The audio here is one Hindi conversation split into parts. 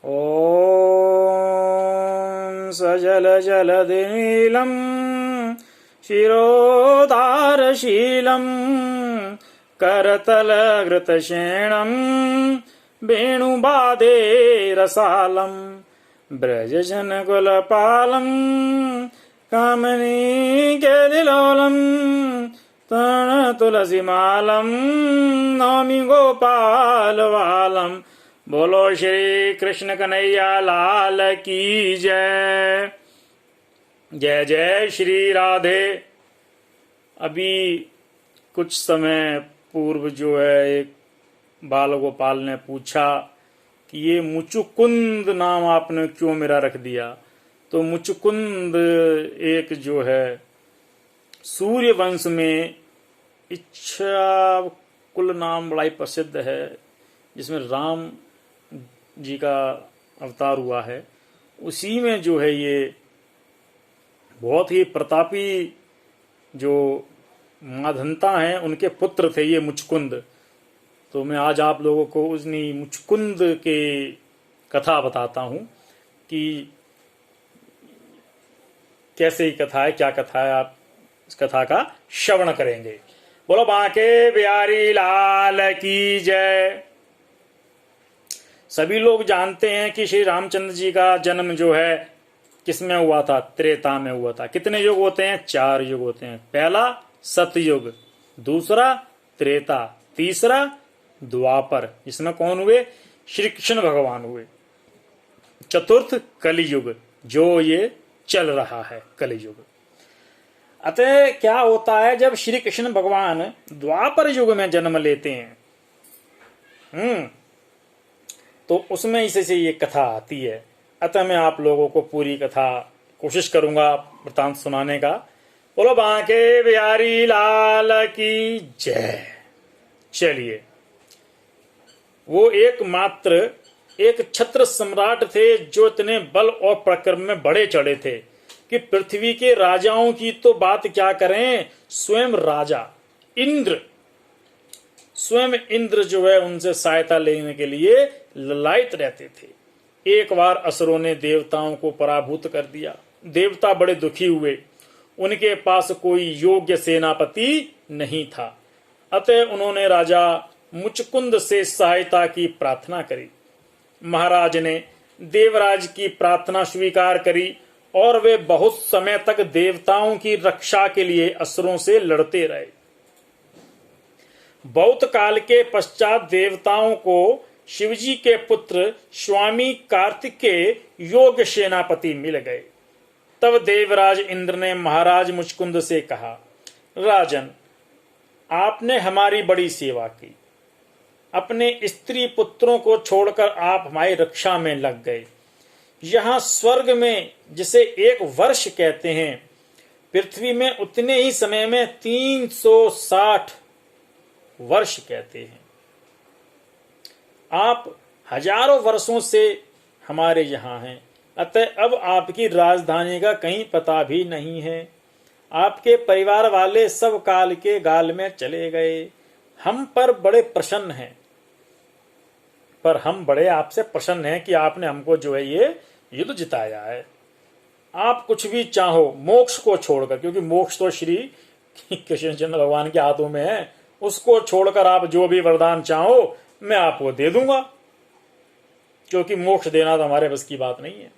ॐ सजलजलधिनीलं शिरोधारशीलं करतलघृतशेणं वेणुबाधे रसालं ब्रजजनकुलपालं कामिनीकेलिलोलं तृणतुलसीमालं नौमि गोपालबालम्। बोलो श्री कृष्ण कन्हैया लाल की जय। जय जय श्री राधे। अभी कुछ समय पूर्व जो है एक बाल गोपाल ने पूछा कि ये मुचुकुंद नाम आपने क्यों मेरा रख दिया। तो मुचुकुंद एक जो है सूर्य वंश में इच्छा कुल नाम बड़ा ही प्रसिद्ध है, जिसमें राम जी का अवतार हुआ है। उसी में जो है ये बहुत ही प्रतापी जो माधंता हैं उनके पुत्र थे ये मुचकुंद। तो मैं आज आप लोगों को उन्हीं मुचकुंद के कथा बताता हूँ कि कैसे ही कथा है, क्या कथा है, आप इस कथा का श्रवण करेंगे। बोलो बांके बिहारी लाल की जय। सभी लोग जानते हैं कि श्री रामचंद्र जी का जन्म जो है किसमें हुआ था? त्रेता में हुआ था। कितने युग होते हैं? 4 युग होते हैं। पहला सतयुग, दूसरा त्रेता, तीसरा द्वापर, इसमें कौन हुए? श्री कृष्ण भगवान हुए। चतुर्थ कलियुग, जो ये चल रहा है कलियुग। अतः क्या होता है, जब श्री कृष्ण भगवान द्वापर युग में जन्म लेते हैं तो उसमें इसे से ये कथा आती है। अतः मैं आप लोगों को पूरी कथा कोशिश करूंगा वृतांत सुनाने का। बोलो बांके बिहारी लाल की जय। चलिए, वो एकमात्र एक छत्र सम्राट थे जो इतने बल और पराक्रम में बढ़े चढ़े थे कि पृथ्वी के राजाओं की तो बात क्या करें, स्वयं राजा इंद्र, स्वयं इंद्र जो है उनसे सहायता लेने के लिए ललायत रहते थे। एक बार असुरों ने देवताओं को पराभूत कर दिया। देवता बड़े दुखी हुए। उनके पास कोई योग्य सेनापति नहीं था। अतः उन्होंने राजा मुचकुंद से सहायता की प्रार्थना करी। महाराज ने देवराज की प्रार्थना स्वीकार करी और वे बहुत समय तक देवताओं की रक्षा के लिए असुरों से लड़ते रहे। बहुत काल के पश्चात देवताओं को शिवजी के पुत्र स्वामी कार्तिकेय योग्य सेनापति मिल गए। तब देवराज इंद्र ने महाराज मुचकुंद से कहा, राजन, आपने हमारी बड़ी सेवा की। अपने स्त्री पुत्रों को छोड़कर आप हमारी रक्षा में लग गए। यहाँ स्वर्ग में जिसे 1 वर्ष कहते हैं, पृथ्वी में उतने ही समय में 360 वर्ष कहते हैं। आप हजारों वर्षों से हमारे यहाँ हैं। अतः अब आपकी राजधानी का कहीं पता भी नहीं है। आपके परिवार वाले सब काल के गाल में चले गए। हम पर बड़े प्रसन्न हैं, पर हम बड़े आपसे प्रसन्न हैं कि आपने हमको जो है ये युद्ध जिताया है। आप कुछ भी चाहो मोक्ष को छोड़कर, क्योंकि मोक्ष तो श्री कृष्णचंद्र भगवान के हाथों में है, उसको छोड़कर आप जो भी वरदान चाहो मैं आपको दे दूंगा, क्योंकि मोक्ष देना तो हमारे बस की बात नहीं है।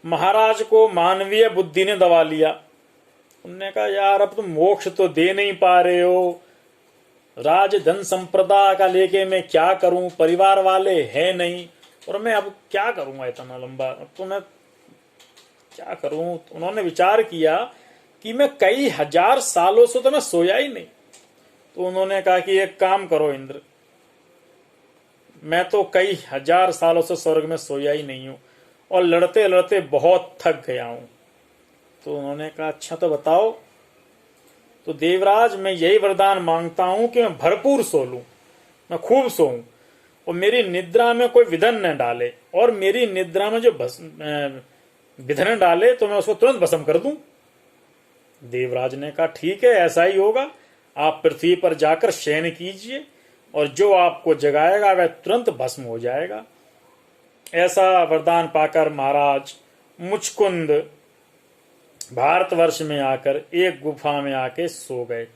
महाराज को मानवीय बुद्धि ने दबा लिया। उन्होंने कहा, यार अब तुम मोक्ष तो दे नहीं पा रहे हो, राज धन संप्रदा का लेके मैं क्या करूं, परिवार वाले हैं नहीं, और मैं अब क्या करूंगा इतना लंबा, अब तो मैं क्या करूं। तो उन्होंने विचार किया कि मैं कई हजार सालों से तो मैं सोया ही नहीं। तो उन्होंने कहा कि एक काम करो इंद्र, मैं तो कई हजार सालों से स्वर्ग में सोया ही नहीं हूं और लड़ते लड़ते बहुत थक गया हूं। तो उन्होंने कहा, अच्छा तो बताओ। तो देवराज, मैं यही वरदान मांगता हूं कि मैं भरपूर सो लूं, मैं खूब सोऊं और मेरी निद्रा में कोई विधन न डाले, और मेरी निद्रा में जो विधन डाले तो मैं उसको तुरंत भस्म कर दूं। देवराज ने कहा, ठीक है, ऐसा ही होगा। आप पृथ्वी पर जाकर शयन कीजिए और जो आपको जगाएगा वह तुरंत भस्म हो जाएगा। ऐसा वरदान पाकर महाराज मुचकुंद भारतवर्ष में आकर एक गुफा में आके सो गए।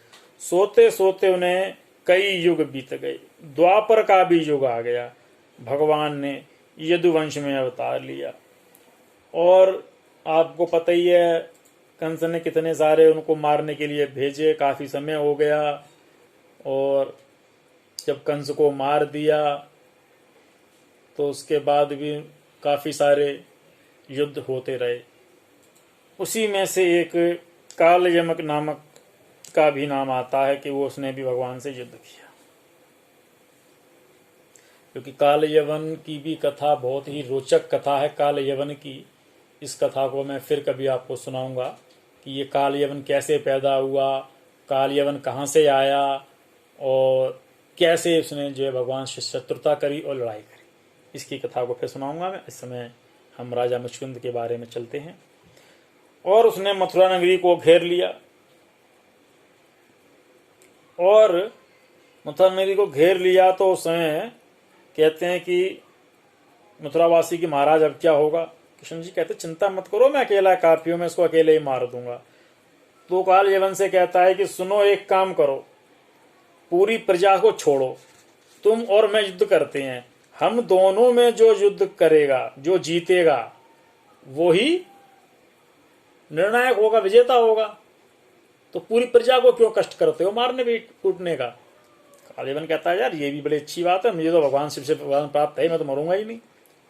सोते सोते उन्हें कई युग बीत गए। द्वापर का भी युग आ गया। भगवान ने यदुवंश में अवतार लिया। और आपको पता ही है कंस ने कितने सारे उनको मारने के लिए भेजे। काफी समय हो गया और जब कंस को मार दिया तो उसके बाद भी काफी सारे युद्ध होते रहे। उसी में से एक कालयमक नामक का भी नाम आता है कि वो उसने भी भगवान से युद्ध किया। क्योंकि काल यवन की भी कथा बहुत ही रोचक कथा है। काल यवन की इस कथा को मैं फिर कभी आपको सुनाऊंगा कि ये काल यवन कैसे पैदा हुआ, काल यवन कहाँ से आया और कैसे उसने जो है भगवान से शत्रुता करी और लड़ाई करी। इसकी कथा को फिर सुनाऊंगा मैं। इस समय हम राजा मुचकुंद के बारे में चलते हैं। और उसने मथुरा नगरी को घेर लिया और मथुरा नगरी को घेर लिया तो उस समय कहते हैं कि मथुरावासी की महाराज अब क्या होगा। कृष्ण जी कहते चिंता मत करो, मैं अकेला काफी हूं, मैं इसको अकेले ही मार दूंगा। तो काल यवन से कहता है कि सुनो, एक काम करो, पूरी प्रजा को छोड़ो, तुम और मैं युद्ध करते हैं। हम दोनों में जो युद्ध करेगा, जो जीतेगा, वो ही निर्णायक होगा, विजेता होगा। तो पूरी प्रजा को क्यों कष्ट करते हो मारने भी कूटने का। काल यवन कहता है यार ये भी बड़ी अच्छी बात है, मुझे तो भगवान शिव से भगवान प्राप्त है, मैं तो मरूंगा ही नहीं,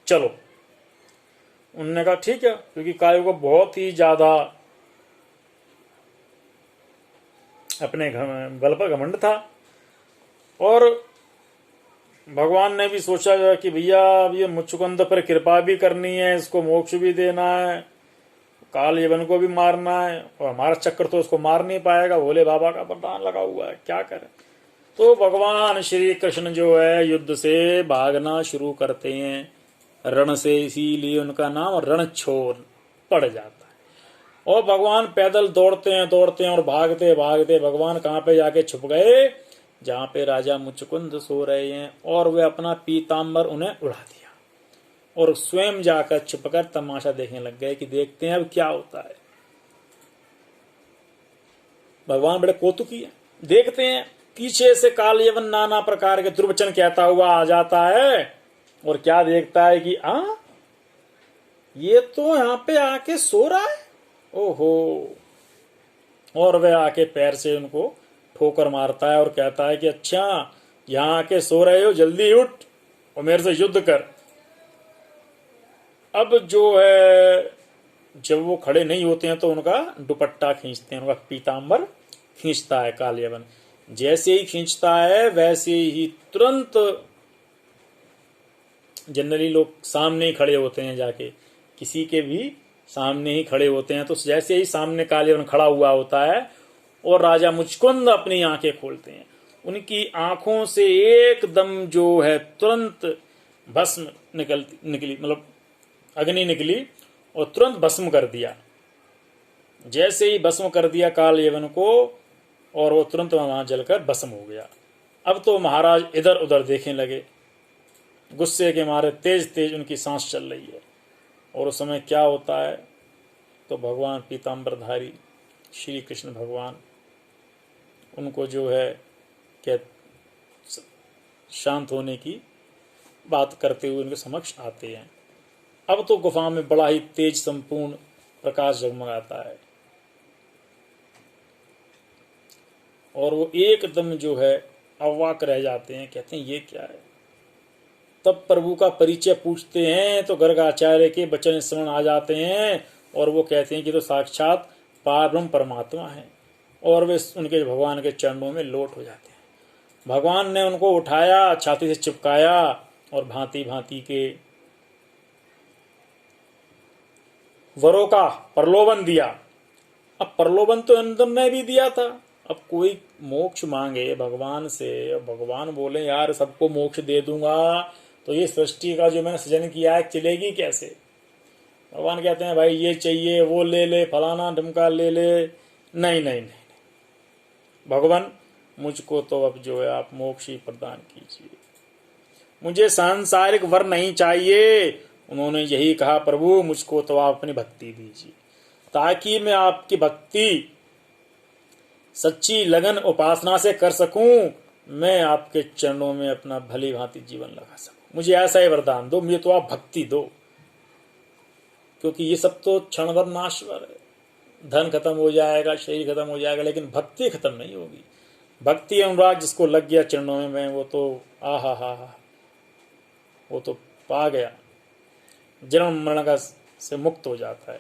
चलो। उन्होंने कहा ठीक है, क्योंकि काल को बहुत ही ज्यादा अपने बल पर घमंड था। और भगवान ने भी सोचा कि भैया अब ये मुचकुंद पर कृपा भी करनी है, इसको मोक्ष भी देना है, काल यवन को भी मारना है, और हमारा चक्कर तो उसको मार नहीं पाएगा, भोले बाबा का वरदान लगा हुआ है, क्या करें। तो भगवान श्री कृष्ण जो है युद्ध से भागना शुरू करते हैं रण से, इसीलिए उनका नाम रणछोर पड़ जाता है। और भगवान पैदल दौड़ते हैं और भागते भागते भगवान कहाँ पे जाके छुप गए, जहाँ पे राजा मुचकुंद सो रहे हैं, और वे अपना पीताम्बर उन्हें उड़ा दिया और स्वयं जाकर छुपकर तमाशा देखने लग गए कि देखते हैं अब क्या होता है। भगवान बड़े कौतुकी हैं। देखते हैं पीछे से काल यवन नाना प्रकार के दुर्वचन कहता हुआ आ जाता है और क्या देखता है कि ये तो यहाँ पे आके सो रहा है, ओहो। और वह आके पैर से उनको ठोकर मारता है और कहता है कि अच्छा यहाँ आके सो रहे हो, जल्दी उठ और मेरे से युद्ध कर। अब जो है जब वो खड़े नहीं होते हैं तो उनका दुपट्टा खींचते हैं, उनका पीताम्बर खींचता है काल यवन। जैसे ही खींचता है वैसे ही तुरंत, जनरली लोग सामने ही खड़े होते हैं, जाके किसी के भी सामने ही खड़े होते हैं, तो जैसे ही सामने काल यवन खड़ा हुआ होता है और राजा मुचकुंद अपनी आंखें खोलते हैं, उनकी आंखों से एकदम जो है तुरंत भस्म निकली, मतलब अग्नि निकली और तुरंत भस्म कर दिया। जैसे ही भस्म कर दिया काल यवन को और वो तुरंत वहां जलकर भस्म हो गया। अब तो महाराज इधर उधर देखने लगे, गुस्से के मारे तेज तेज उनकी सांस चल रही है। और उस समय क्या होता है, तो भगवान पीताम्बरधारी श्री कृष्ण भगवान उनको जो है क्या शांत होने की बात करते हुए उनके समक्ष आते हैं। अब तो गुफा में बड़ा ही तेज संपूर्ण प्रकाश जगमगाता है और वो एकदम जो है अवाक रह जाते हैं, कहते हैं ये क्या है। तब प्रभु का परिचय पूछते हैं तो गर्गाचार्य के वचन स्मरण आ जाते हैं और वो कहते हैं कि तो साक्षात पारब्रह्म परमात्मा है, और वे उनके भगवान के चरणों में लोट हो जाते हैं। भगवान ने उनको उठाया, छाती से चिपकाया और भांति भांति के वरों का प्रलोभन दिया। अब प्रलोभन तो इंद्र ने भी दिया था। अब कोई मोक्ष मांगे भगवान से, भगवान बोले यार सबको मोक्ष दे दूंगा, तो ये सृष्टि का जो मैंने सृजन किया है चलेगी कैसे। भगवान कहते हैं भाई ये चाहिए, वो ले ले, फलाना ढमका ले ले, नहीं नहीं नहीं, भगवान मुझको तो अब जो है आप मोक्ष ही प्रदान कीजिए, मुझे सांसारिक वर नहीं चाहिए, उन्होंने यही कहा, प्रभु मुझको तो आप अपनी भक्ति दीजिए, ताकि मैं आपकी भक्ति सच्ची लगन उपासना से कर सकूं, मैं आपके चरणों में अपना भली भांति जीवन लगा सकूं। मुझे ऐसा ही वरदान दो, मुझे तो आप भक्ति दो, क्योंकि ये सब तो क्षणभर नाशवर है। धन खत्म हो जाएगा, शरीर खत्म हो जाएगा, लेकिन भक्ति खत्म नहीं होगी। भक्ति अनुराग जिसको लग गया चरणों में, वो तो आहा हा हा, वो तो पा गया, जन्म मरण का से मुक्त हो जाता है।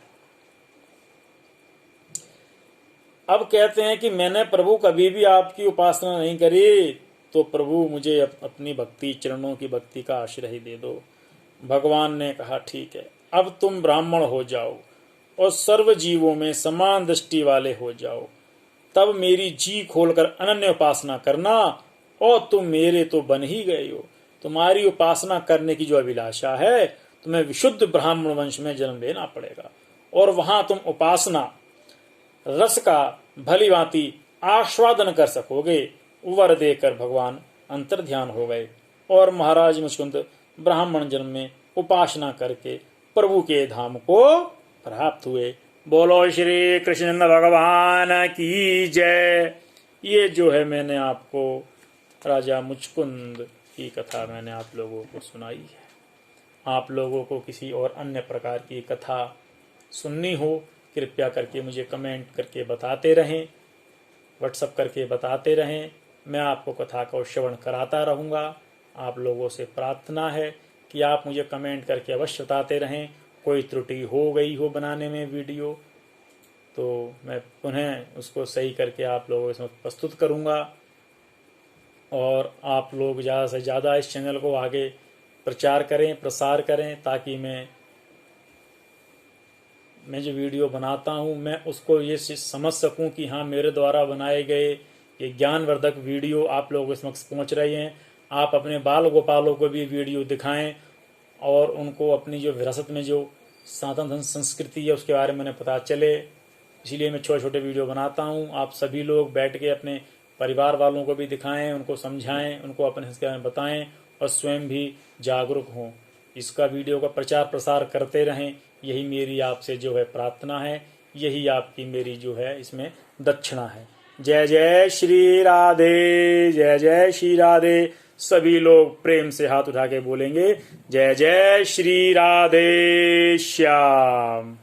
अब कहते हैं कि मैंने प्रभु कभी भी आपकी उपासना नहीं करी, तो प्रभु मुझे अपनी भक्ति, चरणों की भक्ति का आश्रय ही दे दो। भगवान ने कहा, ठीक है, अब तुम ब्राह्मण हो जाओ और सर्व जीवों में समान दृष्टि वाले हो जाओ, तब मेरी जी खोलकर अनन्य उपासना करना, और तुम मेरे तो बन ही गए हो। तुम्हारी उपासना करने की जो अभिलाषा है, तुम्हें विशुद्ध ब्राह्मण वंश में जन्म लेना पड़ेगा, और वहां तुम उपासना रस का भली भांति आस्वादन कर सकोगे। वर देकर भगवान अंतर्ध्यान हो गए, और महाराज मुचकुंद ब्राह्मण जन्म में उपासना करके प्रभु के धाम को प्राप्त हुए। बोलो श्री कृष्ण भगवान की जय। ये जो है मैंने आपको राजा मुचकुंद की कथा मैंने आप लोगों को सुनाई है। आप लोगों को किसी और अन्य प्रकार की कथा सुननी हो, कृपया करके मुझे कमेंट करके बताते रहें, व्हाट्सएप करके बताते रहें। मैं आपको कथा को श्रवण कराता रहूँगा। आप लोगों से प्रार्थना है कि आप मुझे कमेंट करके अवश्य बताते रहें। कोई त्रुटि हो गई हो बनाने में वीडियो, तो मैं पुनः उसको सही करके आप लोगों के समक्ष प्रस्तुत करूँगा। और आप लोग ज़्यादा से ज़्यादा इस चैनल को आगे प्रचार करें, प्रसार करें, ताकि मैं जो वीडियो बनाता हूँ मैं उसको ये समझ सकूँ कि हाँ, मेरे द्वारा बनाए गए ये ज्ञानवर्धक वीडियो आप लोगों के समक्ष पहुँच रहे हैं। आप अपने बाल गोपालों को भी वीडियो दिखाएं, और उनको अपनी जो विरासत में जो सनातन संस्कृति है उसके बारे में पता चले। इसीलिए मैं छोटे छोटे वीडियो बनाता हूँ। आप सभी लोग बैठ के अपने परिवार वालों को भी दिखाएं, उनको समझाएं, उनको अपने संस्कृति में बताएं, और स्वयं भी जागरूक हों। इसका वीडियो का प्रचार प्रसार करते रहें, यही मेरी आपसे जो है प्रार्थना है, यही आपकी मेरी जो है इसमें दक्षिणा है। जय जय श्री राधे, जय जय श्री राधे। सभी लोग प्रेम से हाथ उठा के बोलेंगे, जय जय श्री राधे श्याम।